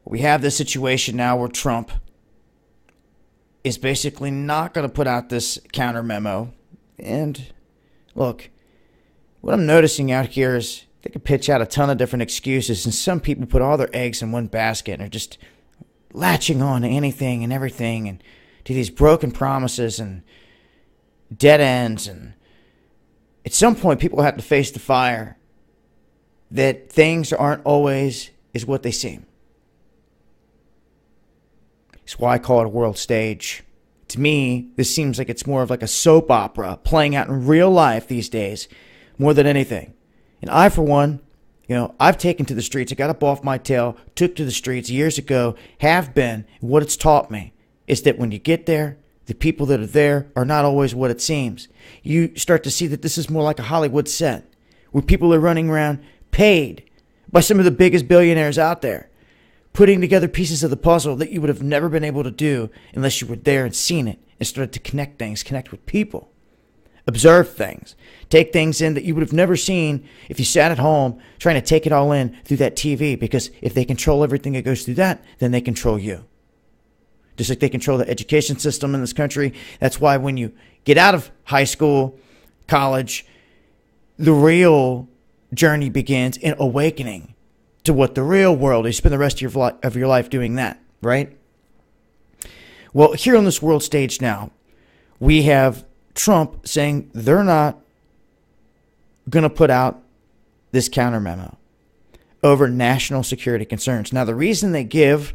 We have this situation now where Trump is basically not going to put out this counter memo. And look, what I'm noticing out here is they could pitch out a ton of different excuses, and some people put all their eggs in one basket and are just latching on to anything and everything and to these broken promises and dead ends. And at some point, people have to face the fire that things aren't always as what they seem. It's why I call it a world stage. To me, this seems like it's more of like a soap opera playing out in real life these days, more than anything. And I, for one, I've taken to the streets. I got up off my tail, took to the streets years ago, have been. And what it's taught me is that when you get there, the people that are there are not always what it seems. You start to see that this is more like a Hollywood set, where people are running around paid by some of the biggest billionaires out there, putting together pieces of the puzzle that you would have never been able to do unless you were there and seen it and started to connect things, connect with people, observe things, take things in that you would have never seen if you sat at home trying to take it all in through that TV, because if they control everything that goes through that, then they control you. Just like they control the education system in this country. That's why when you get out of high school, college, the real journey begins in awakening to what the real world is. You spend the rest of your life doing that, right? Well, here on this world stage now, we have Trump saying they're not going to put out this counter memo over national security concerns. Now, the reason they give,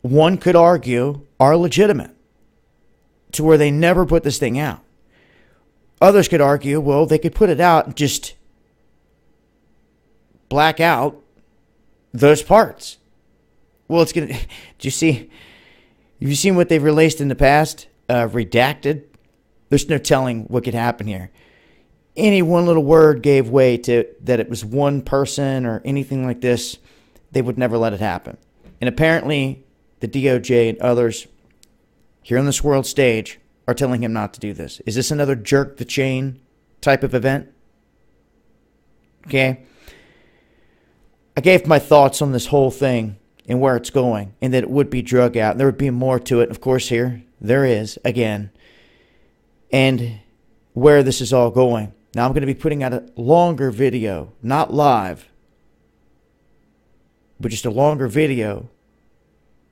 one could argue, are legitimate, to where they never put this thing out. Others could argue, well, they could put it out and just black out those parts. Well, it's gonna. Have you seen what they've released in the past? Redacted. There's no telling what could happen here. Any one little word gave way to that it was one person or anything like this, they would never let it happen. And apparently, the DOJ and others here on this world stage are telling him not to do this. Is this another jerk the chain type of event? Okay. I gave my thoughts on this whole thing and where it's going, and that it would be drug out. There would be more to it. Of course, here, there is, again. And where this is all going. Now, I'm going to be putting out a longer video, not live, but just a longer video.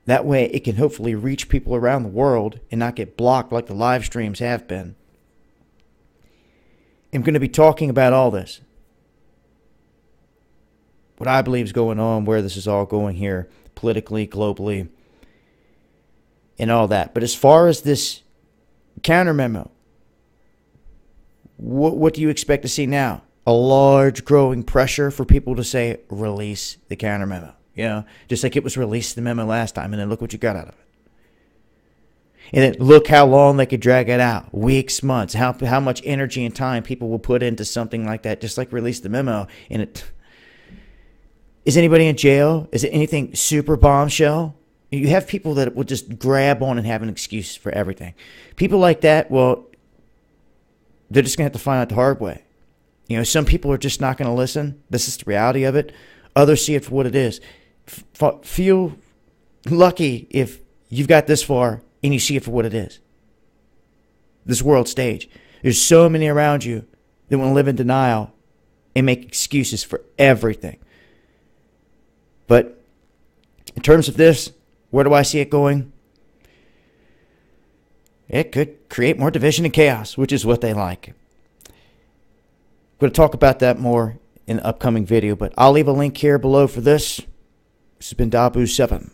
That way, it can hopefully reach people around the world and not get blocked like the live streams have been. I'm going to be talking about all this. What I believe is going on, where this is all going here, politically, globally, and all that. But as far as this counter memo, what do you expect to see now? A large growing pressure for people to say, release the counter memo. Just like it was released the memo last time, and then look what you got out of it. And then look how long they could drag it out. Weeks, months. How much energy and time people will put into something like that, just like release the memo. And it... Is anybody in jail? Is it anything super bombshell? You have people that will just grab on and have an excuse for everything. People like that, well, they're just going to have to find out the hard way. Some people are just not going to listen. This is the reality of it. Others see it for what it is. Feel lucky if you've got this far and you see it for what it is. This world stage. There's so many around you that want to live in denial and make excuses for everything. But in terms of this, where do I see it going? It could create more division and chaos, which is what they like. I'm going to talk about that more in the upcoming video, but I'll leave a link here below for this. This has been Dabu7.